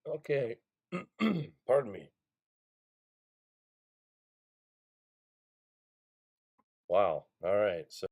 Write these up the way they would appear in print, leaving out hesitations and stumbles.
Okay. Pardon me. Wow. All right. So,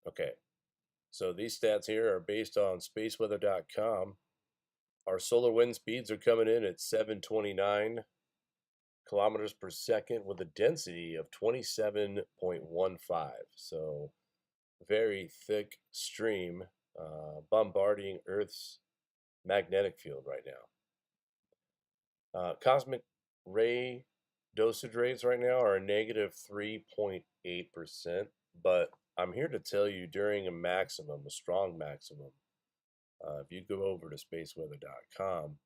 okay. So these stats here are based on spaceweather.com. Our solar wind speeds are coming in at 729 kilometers per second with a density of 27.15. So, very thick stream bombarding Earth's magnetic field right now. Cosmic ray dosage rates right now are a negative 3.8%, but I'm here to tell you during a maximum, a strong maximum, if you go over to spaceweather.com,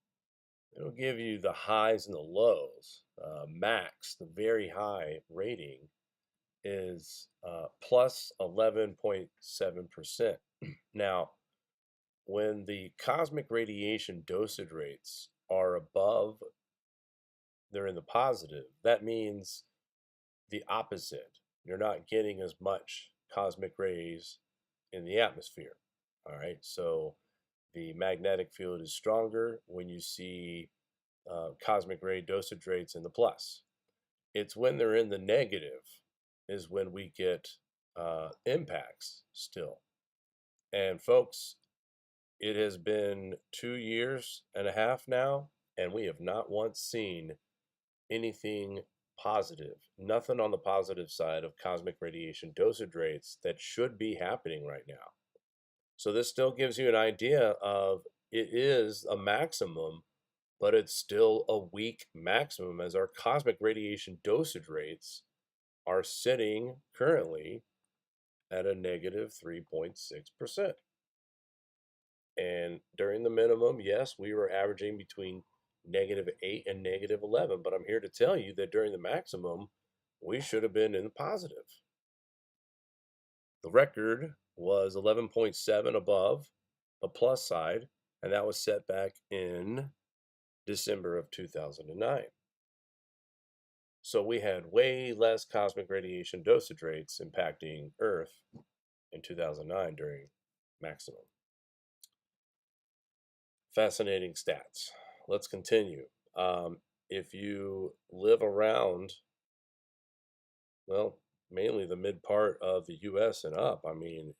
it'll give you the highs and the lows. Max, the very high rating, is plus 11.7%. Now, when the cosmic radiation dosage rates are above, they're in the positive, that means the opposite. You're not getting as much cosmic rays in the atmosphere. All right. So the magnetic field is stronger when you see cosmic ray dosage rates in the plus. It's when they're in the negative is when we get impacts still. And folks, it has been 2 years and a half now, and we have not once seen anything positive, nothing on the positive side of cosmic radiation dosage rates that should be happening right now. So this still gives you an idea of it is a maximum, but it's still a weak maximum as our cosmic radiation dosage rates are sitting currently at a negative 3.6%. And during the minimum, yes, we were averaging between -8 and -11, but I'm here to tell you that during the maximum, we should have been in the positive. The record was 11.7 above the plus side, and that was set back in December of 2009. So we had way less cosmic radiation dosage rates impacting Earth in 2009 during maximum. Fascinating stats. Let's continue. If you live around, well, mainly the mid part of the U.S. and up, I mean,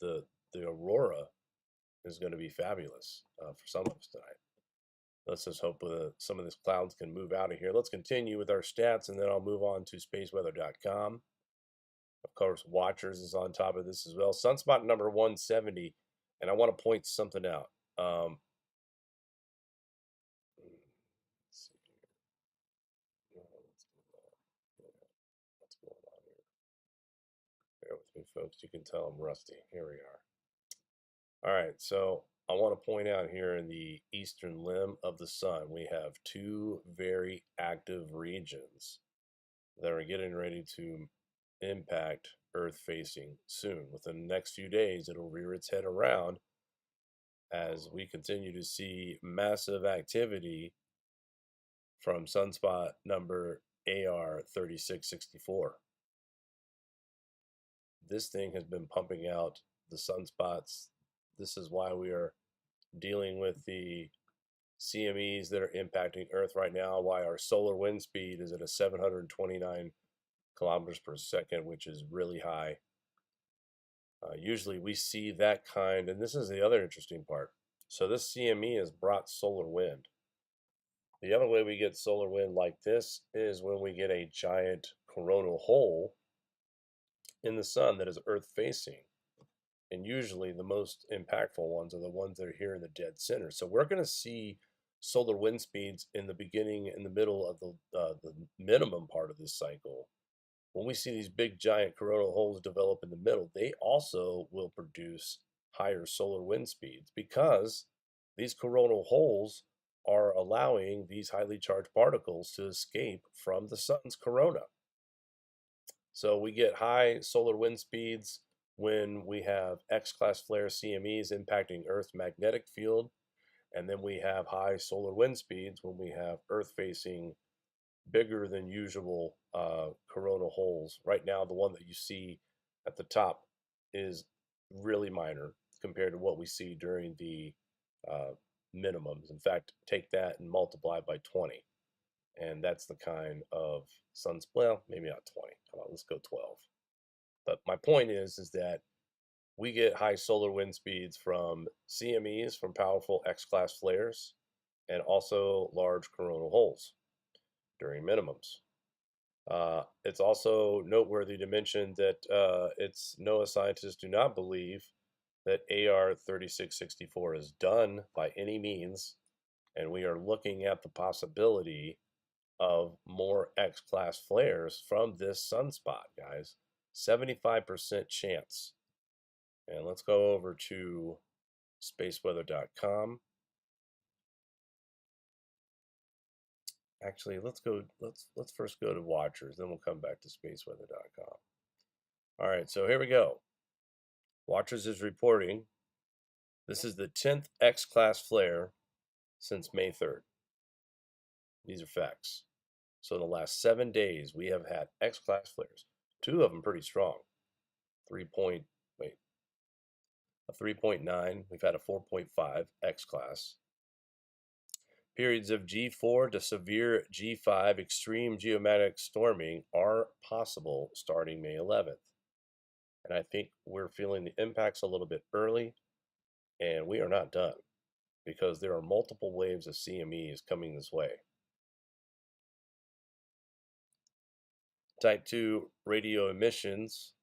the the Aurora is going to be fabulous for some of us tonight. Let's just hope some of these clouds can move out of here. Let's continue with our stats, and then I'll move on to spaceweather.com. Of course, Watchers is on top of this as well. Sunspot number 170, and I want to point something out. Let's see here. What's going on here? Bear with me, folks. You can tell I'm rusty. Here we are. All right, so I want to point out here in the eastern limb of the sun, we have two very active regions that are getting ready to impact Earth facing soon. Within the next few days, it'll rear its head around as we continue to see massive activity from sunspot number AR 3664. This thing has been pumping out the sunspots. This is why we are dealing with the CMEs that are impacting Earth right now, why our solar wind speed is at a 729 kilometers per second, which is really high. Usually we see that kind, and this is the other interesting part. So this CME has brought solar wind. The other way we get solar wind like this is when we get a giant coronal hole in the sun that is Earth facing. And usually the most impactful ones are the ones that are here in the dead center. So we're going to see solar wind speeds in the beginning and the middle of the minimum part of this cycle. When we see these big giant coronal holes develop in the middle, they also will produce higher solar wind speeds because these coronal holes are allowing these highly charged particles to escape from the sun's corona. So we get high solar wind speeds when we have X-class flare CMEs impacting Earth's magnetic field, and then we have high solar wind speeds when we have Earth-facing bigger than usual coronal holes. Right now, the one that you see at the top is really minor compared to what we see during the uh, minimums. In fact, take that and multiply by 20. And that's the kind of well, maybe not 20. Come on, let's go 12. But my point is that we get high solar wind speeds from CMEs, from powerful X-class flares, and also large coronal holes during minimums. It's also noteworthy to mention that NOAA scientists do not believe that AR 3664 is done by any means, and we are looking at the possibility of more X-class flares from this sunspot, guys. 75% chance. And let's go over to spaceweather.com. Actually, let's first go to watchers, then we'll come back to spaceweather.com. All right, so here we go. Watchers is reporting this is the 10th X-class flare since May 3rd. These are facts. So in the last 7 days, we have had X-class flares. 2 of them pretty strong. 3.9. We've had a 4.5 X-class. Periods of G4 to severe G5 extreme geomagnetic storming are possible starting May 11th. And I think we're feeling the impacts a little bit early, and we are not done because there are multiple waves of CMEs coming this way. Type 2 radio emissions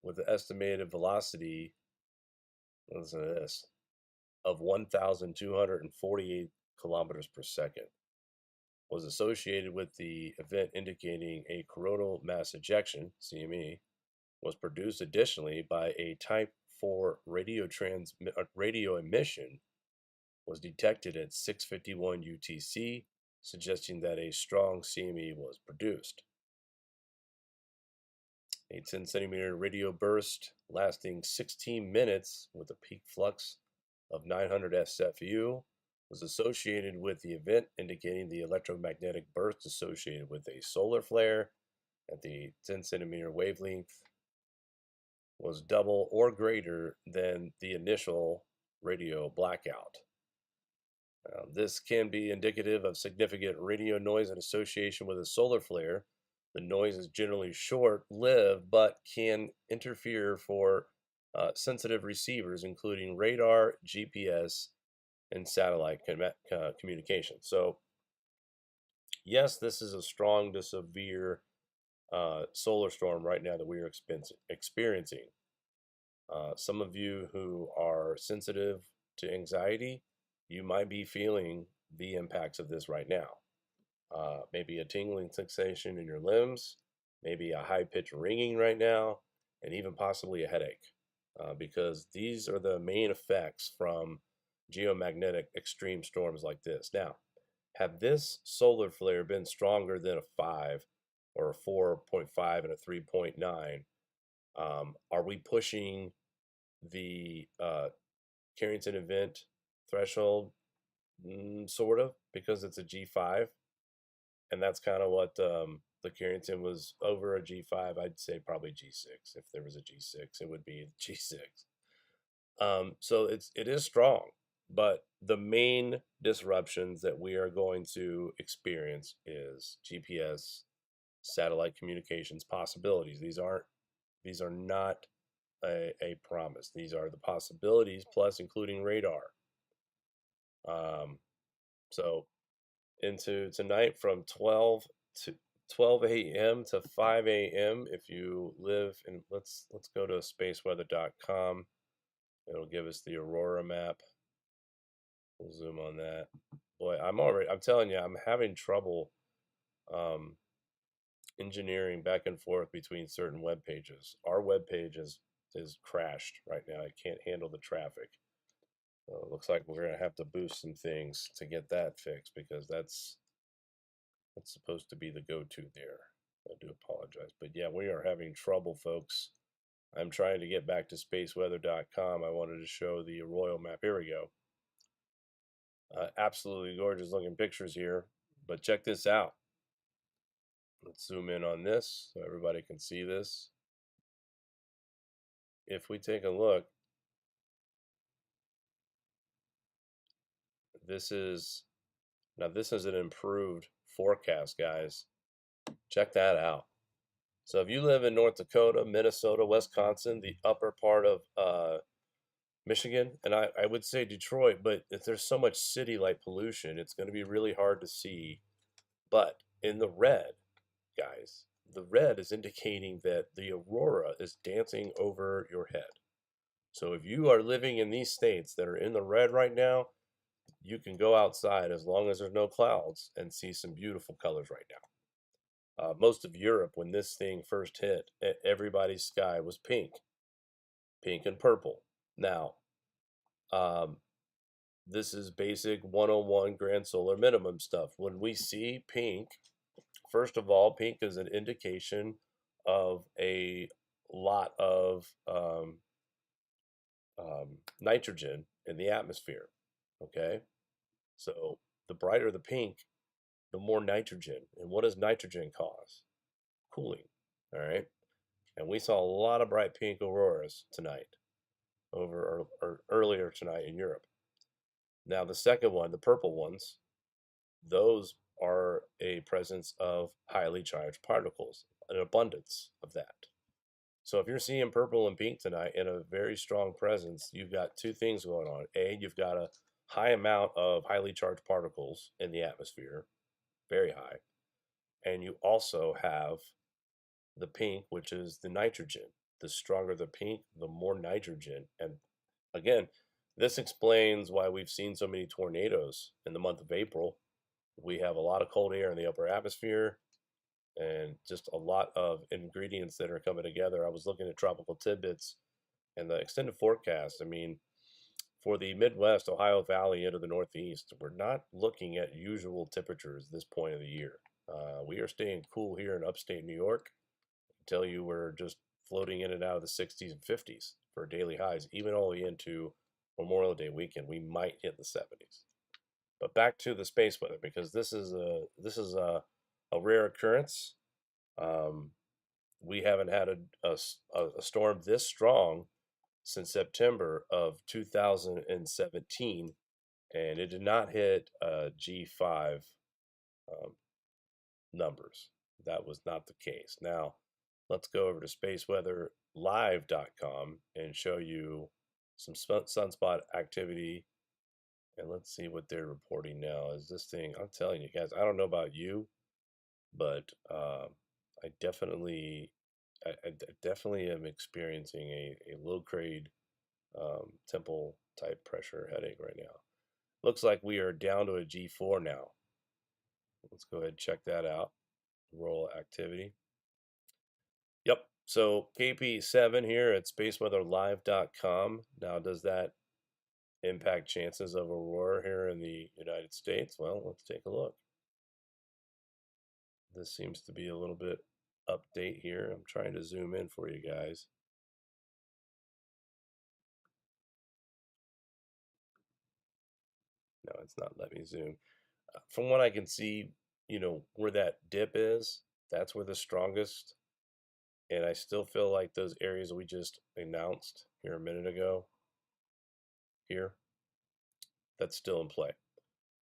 with the estimated velocity, listen to this, of 1,248 kilometers per second was associated with the event indicating a coronal mass ejection, CME, was produced additionally by a type 4 radio emission was detected at 6:51 UTC, suggesting that a strong CME was produced. A 10 centimeter radio burst lasting 16 minutes with a peak flux of 900 SFU was associated with the event, indicating the electromagnetic burst associated with a solar flare at the 10 centimeter wavelength was double or greater than the initial radio blackout. This can be indicative of significant radio noise in association with a solar flare. The noise is generally short-lived but can interfere for sensitive receivers, including radar, GPS, and satellite communication. So, yes, this is a strong to severe solar storm right now that we are experiencing. Some of you who are sensitive to anxiety, you might be feeling the impacts of this right now. Maybe a tingling sensation in your limbs, maybe a high-pitched ringing right now, and even possibly a headache, because these are the main effects from geomagnetic extreme storms like this. Now, have this solar flare been stronger than a 5 or a 4.5 and a 3.9, are we pushing the Carrington event threshold? Sort of, because it's a G5, and that's kind of what the Carrington was over a G5. I'd say probably G6. If there was a G6, it would be G6. So it is strong, but the main disruptions that we are going to experience is GPS, satellite communications possibilities. These are not a promise. These are the possibilities, plus including radar. So into tonight from 12 a.m. to 5 a.m. if you live in, let's go to spaceweather.com. It'll give us the Aurora map. We'll zoom on that. Boy, I'm telling you, I'm having trouble engineering back and forth between certain web pages. Our web page is is crashed right now. It can't handle the traffic. So it looks like we're gonna have to boost some things to get that fixed because that's supposed to be the go-to there. I do apologize, but yeah, we are having trouble, folks. I'm trying to get back to spaceweather.com. I wanted to show the royal map. Here we go. Absolutely gorgeous looking pictures here, but check this out. Let's zoom in on this so everybody can see this. If we take a look, this is an improved forecast, guys. Check that out. So if you live in North Dakota, Minnesota, Wisconsin, the upper part of Michigan, and I would say Detroit, but if there's so much city light pollution, it's going to be really hard to see. But in the red, guys, the red is indicating that the aurora is dancing over your head. So if you are living in these states that are in the red right now, you can go outside as long as there's no clouds and see some beautiful colors right now. Most of Europe, when this thing first hit, everybody's sky was pink and purple. Now, this is basic 101 grand solar minimum stuff. When we see pink, first of all, pink is an indication of a lot of nitrogen in the atmosphere. Okay, so the brighter the pink, the more nitrogen. And what does nitrogen cause? Cooling. All right, and we saw a lot of bright pink auroras tonight, or earlier tonight in Europe. Now the second one, the purple ones, those are a presence of highly charged particles, an abundance of that. So if you're seeing purple and pink tonight in a very strong presence, you've got two things going on. A, you've got a high amount of highly charged particles in the atmosphere, very high. And you also have the pink, which is the nitrogen. The stronger the pink, the more nitrogen. And again, this explains why we've seen so many tornadoes in the month of April. We have a lot of cold air in the upper atmosphere and just a lot of ingredients that are coming together. I was looking at tropical tidbits and the extended forecast. I mean, for the Midwest, Ohio Valley into the Northeast, we're not looking at usual temperatures this point of the year. We are staying cool here in upstate New York. I tell you, we're just floating in and out of the 60s and 50s for daily highs, even all the way into Memorial Day weekend. We might hit the 70s. But back to the space weather, because this is a rare occurrence. Um, we haven't had a storm this strong since September of 2017, and it did not hit G5 um, numbers. That was not the case. Now, let's go over to spaceweatherlive.com and show you some sunspot activity. And let's see what they're reporting now. Is this thing, I'm telling you guys, I don't know about you, but I definitely, I definitely am experiencing a low grade temple type pressure headache right now. Looks like we are down to a G4 now. Let's go ahead and check that out. Roll activity. Yep. So KP7 here at spaceweatherlive.com. Now, does that impact chances of aurora here in the United States? Well, let's take a look. This seems to be a little bit update here. I'm trying to zoom in for you guys. No, it's not letting me zoom. From what I can see, where that dip is, that's where the strongest. And I still feel like those areas we just announced here a minute ago, here, that's still in play.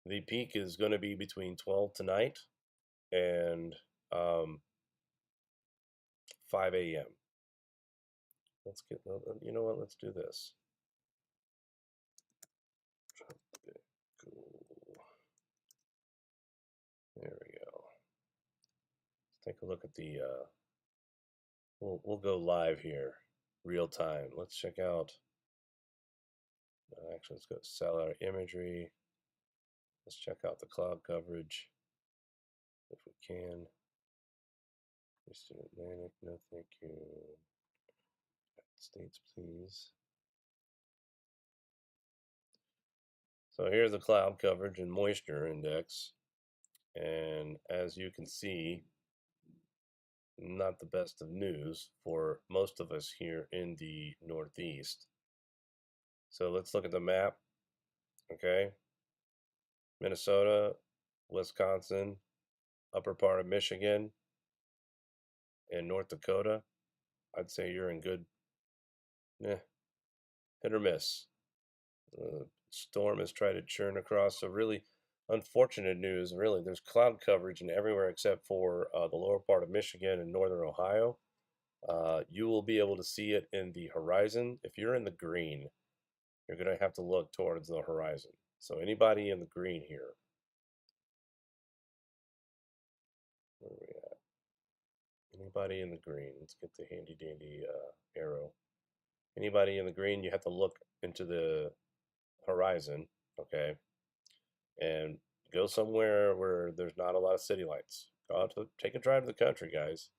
The peak is going to be between 12 tonight and 5 a.m. Let's get, you know what, let's do this. There we go. Let's take a look at the, we'll go live here, real time. Let's check out, actually, let's go satellite imagery. Let's check out the cloud coverage if we can. Eastern Atlantic, no thank you. States, please. So here's the cloud coverage and moisture index. And as you can see, not the best of news for most of us here in the Northeast. So let's look at the map. Okay. Minnesota, Wisconsin, upper part of Michigan, and North Dakota. I'd say you're in good, hit or miss. Storm has tried to churn across. So really unfortunate news. Really, there's cloud coverage in everywhere except for the lower part of Michigan and northern Ohio. You will be able to see it in the horizon. If you're in the green, you're going to have to look towards the horizon. So anybody in the green here, where are we at? Anybody in the green? Let's get the handy dandy arrow. Anybody in the green, you have to look into the horizon, okay, and go somewhere where there's not a lot of city lights. Go out to take a drive to the country, guys.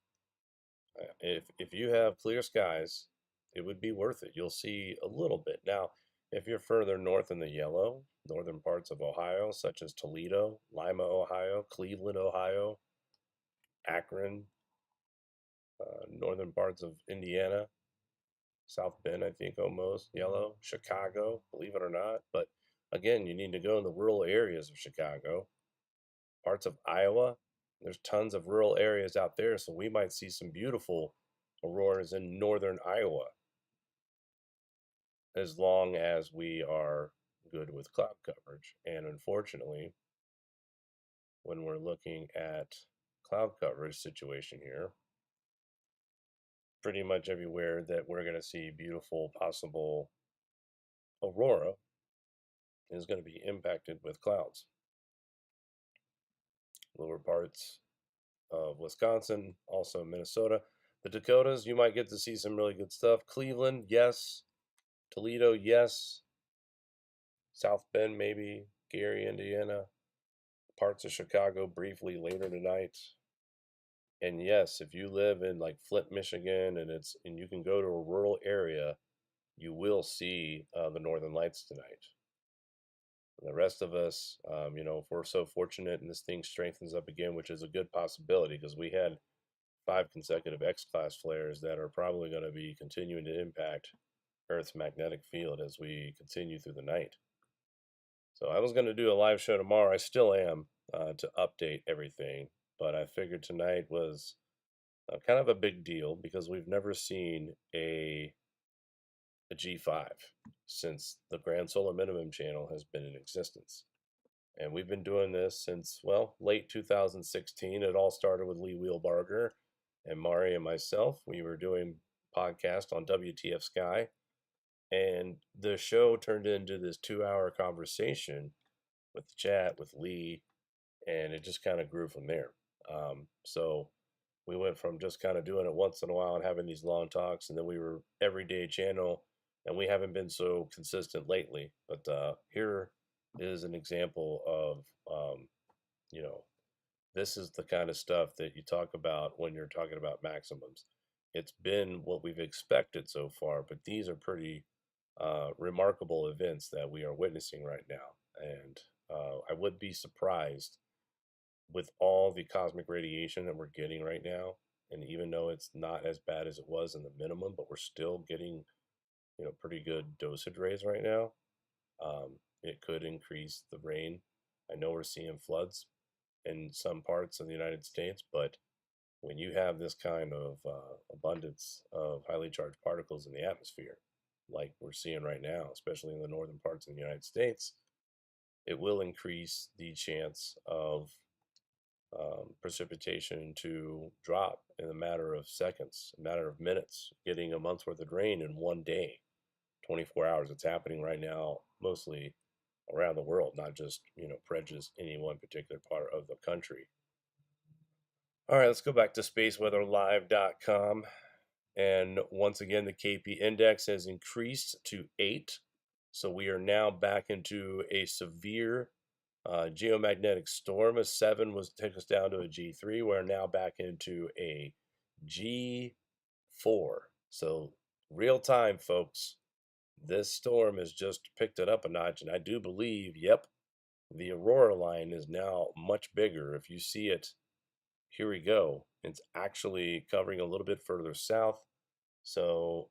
If you have clear skies, it would be worth it. You'll see a little bit. Now, if you're further north in the yellow, northern parts of Ohio, such as Toledo, Lima, Ohio, Cleveland, Ohio, Akron, northern parts of Indiana, South Bend, I think almost, yellow, Chicago, believe it or not. But again, you need to go in the rural areas of Chicago, parts of Iowa. There's tons of rural areas out there, so we might see some beautiful auroras in northern Iowa as long as we are good with cloud coverage. And unfortunately, when we're looking at cloud coverage situation here, pretty much everywhere that we're going to see beautiful possible aurora is going to be impacted with clouds. Lower parts of Wisconsin, also Minnesota. The Dakotas, you might get to see some really good stuff. Cleveland, yes. Toledo, yes. South Bend, maybe. Gary, Indiana. Parts of Chicago briefly later tonight. And yes, if you live in like Flint, Michigan, and you can go to a rural area, you will see the Northern Lights tonight. The rest of us, if we're so fortunate and this thing strengthens up again, which is a good possibility because we had 5 consecutive X-class flares that are probably going to be continuing to impact Earth's magnetic field as we continue through the night. So I was going to do a live show tomorrow. I still am to update everything, but I figured tonight was kind of a big deal because we've never seen a G5 since the Grand Solar Minimum channel has been in existence. And we've been doing this since, well, late 2016. It all started with Lee Wheelbarger and Mari and myself. We were doing podcast on WTF Sky. And the show turned into this 2-hour conversation with the chat with Lee, and it just kind of grew from there. So we went from just kind of doing it once in a while and having these long talks, and then we were everyday channel, and we haven't been so consistent lately. But here is an example of, this is the kind of stuff that you talk about when you're talking about maximums. It's been what we've expected so far, but these are pretty remarkable events that we are witnessing right now. And I would be surprised with all the cosmic radiation that we're getting right now. And even though it's not as bad as it was in the minimum, but we're still getting, pretty good dosage rays right now. It could increase the rain. I know we're seeing floods in some parts of the United States, but when you have this kind of abundance of highly charged particles in the atmosphere, like we're seeing right now, especially in the northern parts of the United States, it will increase the chance of precipitation to drop in a matter of seconds, a matter of minutes, getting a month's worth of rain in one day, 24 hours. It's happening right now, mostly around the world, not just, prejudice any one particular part of the country. All right, let's go back to spaceweatherlive.com. And once again, the KP index has increased to 8. So we are now back into a severe geomagnetic storm. A 7 was took us down to a G3. We're now back into a G4. So Real time, folks. This storm has just picked it up a notch, and I do believe, yep, the Aurora line is now much bigger. If you see it, here we go. It's actually covering a little bit further south. So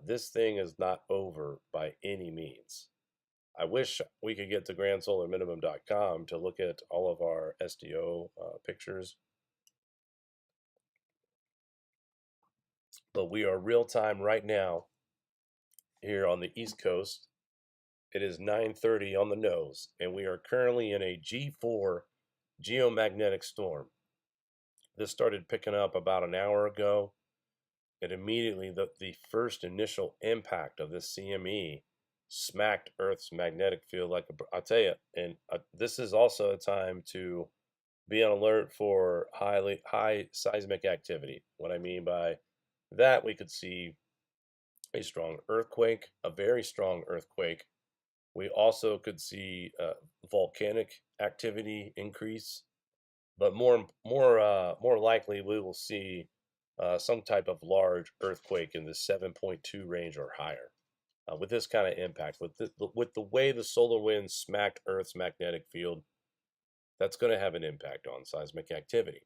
this thing is not over by any means. I wish we could get to grandsolarminimum.com to look at all of our SDO pictures, but we are real time right now here on the East Coast. It is 9:30 on the nose, and we are currently in a G4 geomagnetic storm. This started picking up about an hour ago. And immediately, the first initial impact of this CME smacked Earth's magnetic field like I'll tell you. And this is also a time to be on alert for high seismic activity. What I mean by that, we could see a strong earthquake, a very strong earthquake. We also could see volcanic activity increase, but more likely we will see some type of large earthquake in the 7.2 range or higher. With this kind of impact, with the way the solar wind smacked Earth's magnetic field, that's going to have an impact on seismic activity.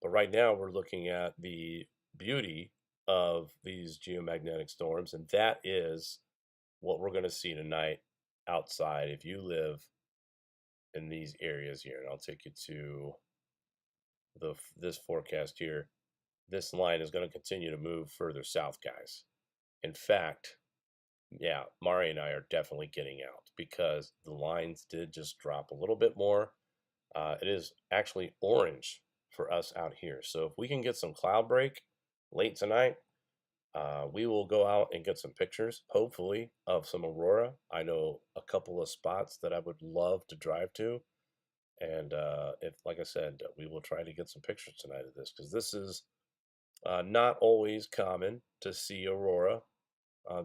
But right now, we're looking at the beauty of these geomagnetic storms, and that is what we're going to see tonight outside if you live in these areas here. And I'll take you to this forecast here. This line is going to continue to move further south, guys. In fact, yeah, Mari and I are definitely getting out because the lines did just drop a little bit more. It is actually orange for us out here. So if we can get some cloud break late tonight, we will go out and get some pictures, hopefully, of some Aurora. I know a couple of spots that I would love to drive to. And if, like I said, we will try to get some pictures tonight of this because this is not always common to see Aurora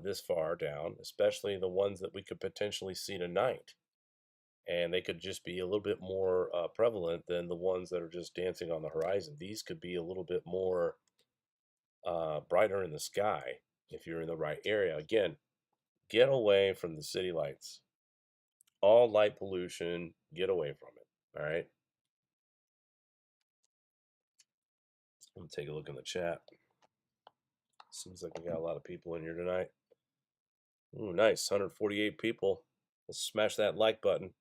this far down, especially the ones that we could potentially see tonight. And they could just be a little bit more prevalent than the ones that are just dancing on the horizon. These could be a little bit more brighter in the sky if you're in the right area. Again, get away from the city lights. All light pollution, get away from it. All right. I'm going to take a look in the chat. Seems like we got a lot of people in here tonight. Ooh, nice. 148 people. Let's smash that like button.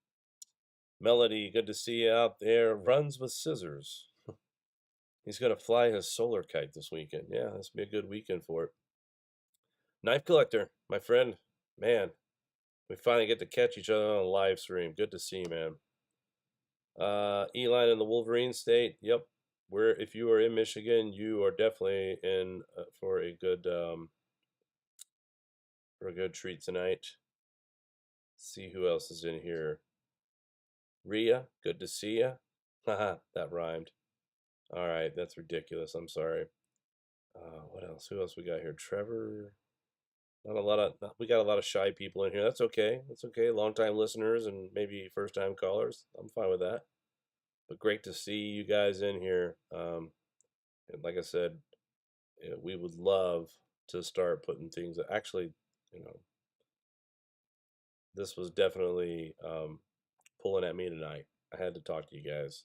Melody, good to see you out there. Runs with scissors. He's going to fly his solar kite this weekend. Yeah, this will be a good weekend for it. Knife Collector, my friend. Man, we finally get to catch each other on a live stream. Good to see you, man. Eli in the Wolverine State. Yep. If you are in Michigan, you are definitely in for a good treat tonight. Let's see who else is in here. Ria, good to see you. Haha, that rhymed. All right, that's ridiculous. I'm sorry. What else? Who else we got here? Trevor. Not a lot of. We got a lot of shy people in here. That's okay. That's okay. Long-time listeners and maybe first-time callers. I'm fine with that. But great to see you guys in here. And like I said, we would love to start putting things. Actually, this was definitely pulling at me tonight. I had to talk to you guys.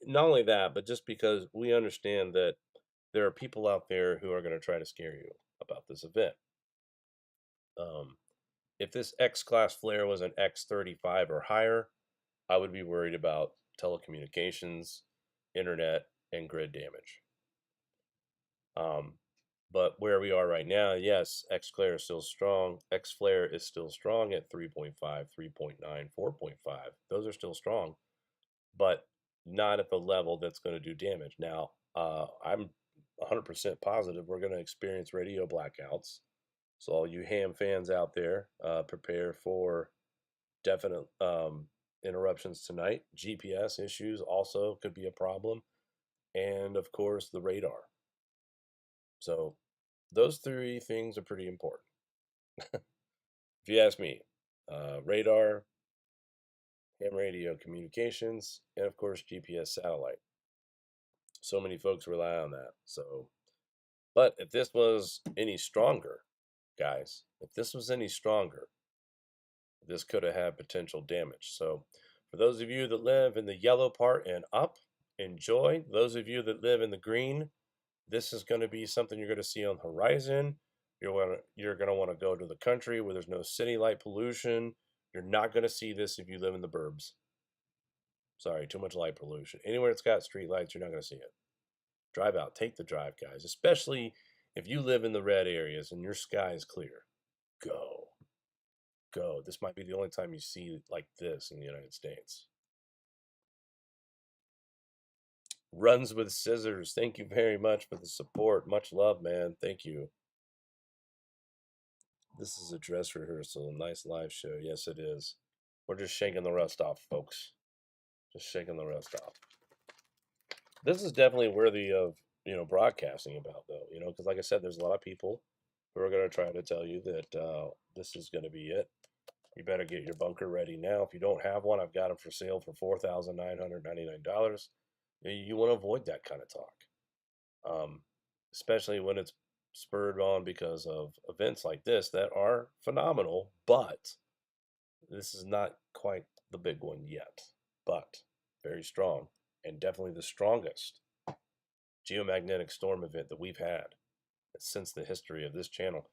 Not only that, but just because we understand that there are people out there who are going to try to scare you about this event. If this X class flare was an X35 or higher, I would be worried about telecommunications, internet, and grid damage. But where we are right now, yes, X flare is still strong. X flare is still strong at 3.5, 3.9, 4.5. Those are still strong, but not at the level that's going to do damage. Now, I'm 100% positive we're going to experience radio blackouts. So all you ham fans out there, prepare for definite interruptions tonight. GPS issues also could be a problem. And of course, the radar. So those three things are pretty important. If you ask me, radar, ham radio communications, and of course, GPS satellite. So many folks rely on that. So But if this was any stronger, guys, if this was any stronger, this could have had potential damage. So for those of you that live in the yellow part and up, enjoy. Those of you that live in the green, this is going to be something you're going to see on the horizon. You're going to want to go to the country where there's no city light pollution. You're not going to see this if you live in the burbs. Sorry, too much light pollution. Anywhere it's got street lights, you're not going to see it. Drive out. Take the drive, guys. Especially if you live in the red areas and your sky is clear. Go. Go. This might be the only time you see it like this in the United States. Runs with scissors. Thank you very much for the support. Much love, man. Thank you. This is a dress rehearsal. A nice live show. Yes, it is. We're just shaking the rust off, folks. Just shaking the rust off. This is definitely worthy of, broadcasting about, though, because like I said, there's a lot of people who are going to try to tell you that this is going to be it. You better get your bunker ready now. If you don't have one, I've got them for sale for $4,999. You want to avoid that kind of talk, especially when it's spurred on because of events like this that are phenomenal, but this is not quite the big one yet, but very strong and definitely the strongest geomagnetic storm event that we've had since the history of this channel.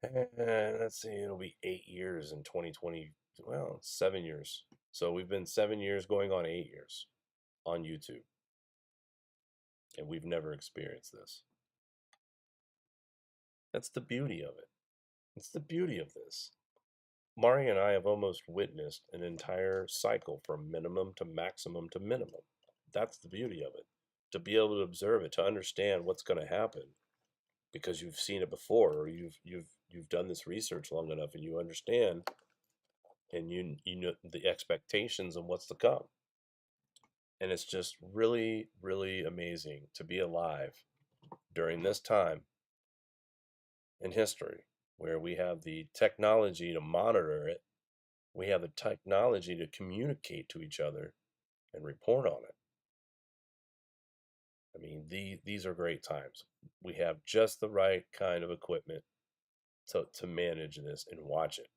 And let's see, it'll be 8 years in 2020. Well, 7 years. So we've been 7 years going on 8 years on YouTube. And we've never experienced this. That's the beauty of it. It's the beauty of this. Mari and I have almost witnessed an entire cycle from minimum to maximum to minimum. That's the beauty of it. To be able to observe it, to understand what's going to happen, because you've seen it before, or you've done this research long enough, and you understand, and you know the expectations of what's to come. And it's just really, really amazing to be alive during this time in history where we have the technology to monitor it, we have the technology to communicate to each other and report on it. I mean, these are great times. We have just the right kind of equipment to manage this and watch it.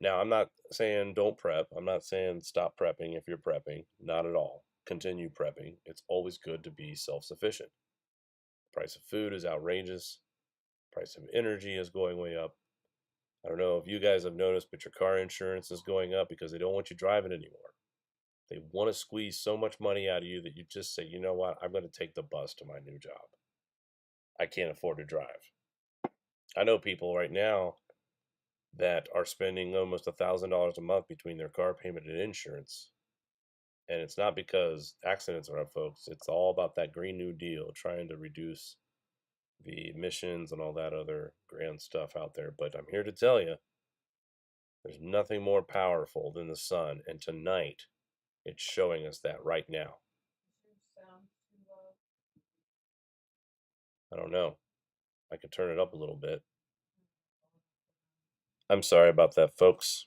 Now, I'm not saying don't prep. I'm not saying stop prepping if you're prepping. Not at all. Continue prepping. It's always good to be self-sufficient. Price of food is outrageous. Price of energy is going way up. I don't know if you guys have noticed, but your car insurance is going up because they don't want you driving anymore. They want to squeeze so much money out of you that you just say, you know what, I'm going to take the bus to my new job. I can't afford to drive. I know people right now that are spending almost $1,000 a month between their car payment and insurance. And it's not because accidents are up, folks. It's all about that Green New Deal, trying to reduce the emissions and all that other grand stuff out there. But I'm here to tell you, there's nothing more powerful than the sun. And tonight, it's showing us that right now. I don't know. I could turn it up a little bit. I'm sorry about that, folks.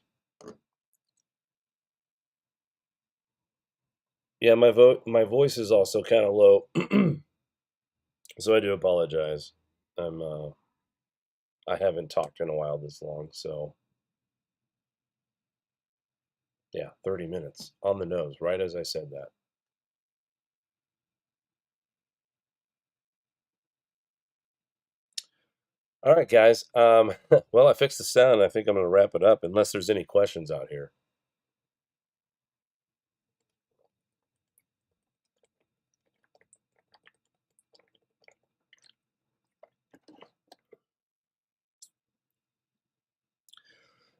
Yeah, my voice is also kind of low, so I do apologize. I haven't talked in a while this long, so yeah, 30 minutes on the nose, right as I said that. All right, guys. Well, I fixed the sound. I think I'm going to wrap it up unless there's any questions out here.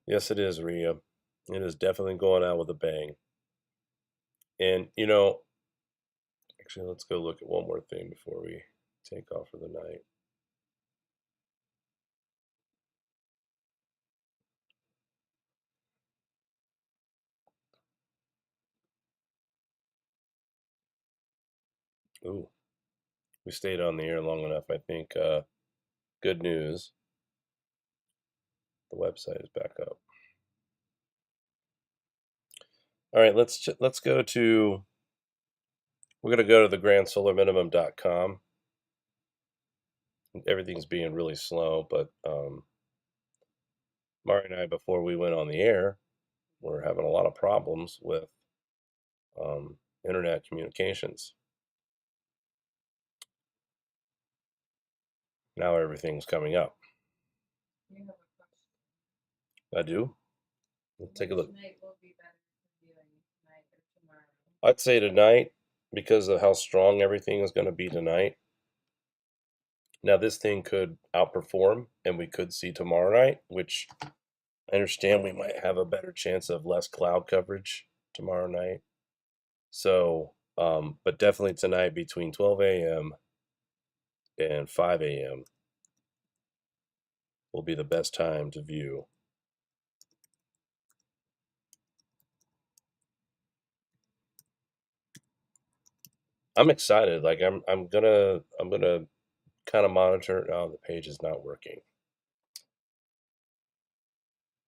Yes, it is, Rhea. It is definitely going out with a bang. And, actually, let's go look at one more thing before we take off for the night. Ooh, we stayed on the air long enough, I think. Good news. The website is back up. All right, let's go to. We're going to go to thegrandsolarminimum.com. Everything's being really slow, but Mari and I, before we went on the air, were having a lot of problems with internet communications. Now everything's coming up. I do. Let's take a look. I'd say tonight, because of how strong everything is going to be tonight. Now, this thing could outperform, and we could see tomorrow night, which I understand we might have a better chance of less cloud coverage tomorrow night. So, but definitely tonight between 12 a.m. and 5 a.m. will be the best time to view. I'm excited. Like I'm gonna kind of monitor. Oh, the page is not working.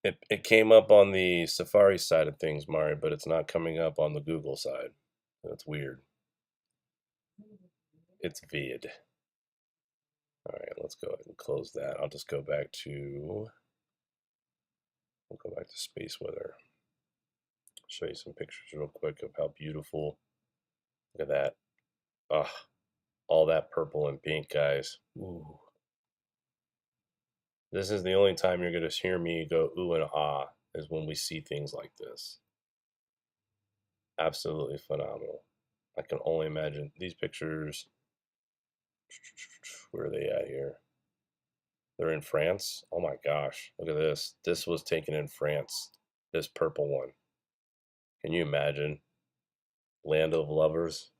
It came up on the Safari side of things, Mari, but it's not coming up on the Google side. That's weird. It's vid. All right, let's go ahead and close that. I'll just go back to. We'll go back to space weather. Show you some pictures real quick of how beautiful. Look at that. Ah, all that purple and pink, guys. Ooh. This is the only time you're going to hear me go ooh and ah, is when we see things like this. Absolutely phenomenal. I can only imagine these pictures. Where are they at here? They're in France. Oh my gosh, look at this. This was taken in France. This purple one. Can you imagine? Land of Lovers.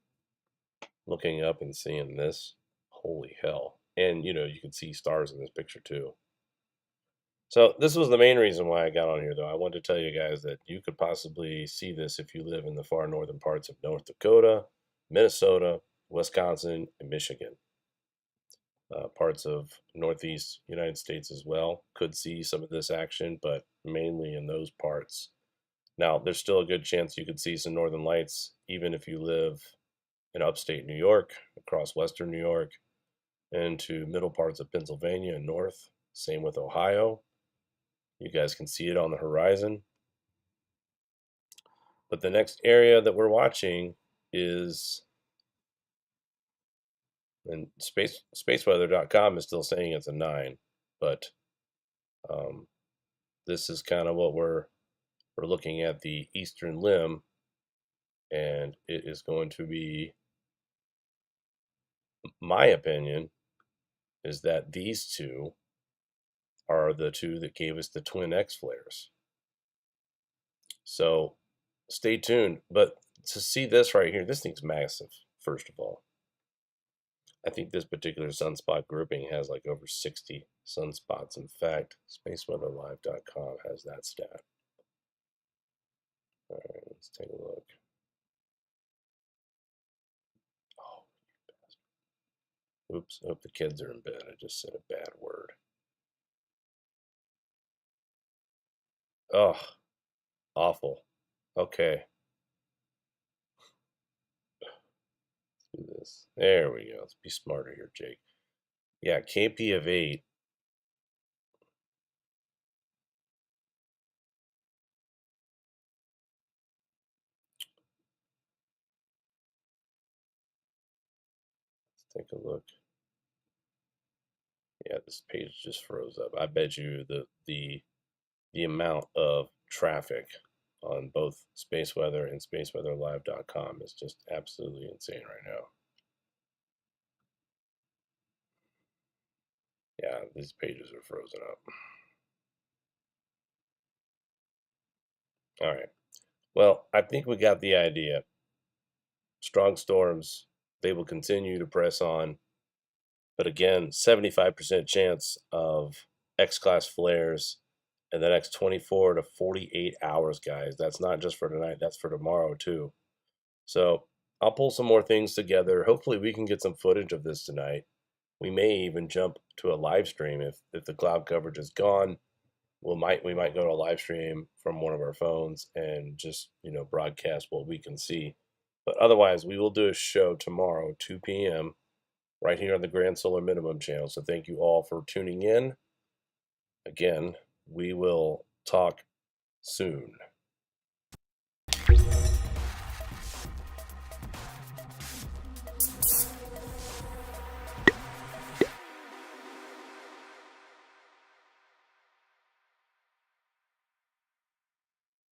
Looking up and seeing this. Holy hell. And you can see stars in this picture too. So this was the main reason why I got on here, though. I wanted to tell you guys that you could possibly see this if you live in the far northern parts of North Dakota, Minnesota, Wisconsin, and Michigan. Parts of Northeast United States as well could see some of this action, but mainly in those parts. Now, there's still a good chance you could see some northern lights, even if you live in upstate New York, across western New York, into middle parts of Pennsylvania and north. Same with Ohio. You guys can see it on the horizon. But the next area that we're watching is, and spaceweather.com is still saying it's a 9, but this is kind of what we're looking at, the eastern limb, and it is going to be, my opinion, is that these two are the two that gave us the twin X flares. So stay tuned. But to see this right here, this thing's massive, first of all. I think this particular sunspot grouping has like over 60 sunspots. In fact, spaceweatherlive.com has that stat. All right, let's take a look. Oh, oops. I hope the kids are in bed. I just said a bad word. Oh, awful. Okay. Let's do this. There we go. Let's be smarter here, Jake. Yeah, KP of 8. Let's take a look. Yeah, this page just froze up. I bet you the amount of traffic on both space weather and spaceweatherlive.com is just absolutely insane right now. Yeah, these pages are frozen up. All right. Well, I think we got the idea. Strong storms, they will continue to press on. But again, 75% chance of X-class flares in the next 24 to 48 hours, guys. That's not just for tonight, that's for tomorrow too. So I'll pull some more things together. Hopefully we can get some footage of this tonight. We may even jump to a live stream if the cloud coverage is gone. We might go to a live stream from one of our phones and just broadcast what we can see. But otherwise, we will do a show tomorrow, 2 p.m. right here on the Grand Solar Minimum channel. So thank you all for tuning in. Again, we will talk soon.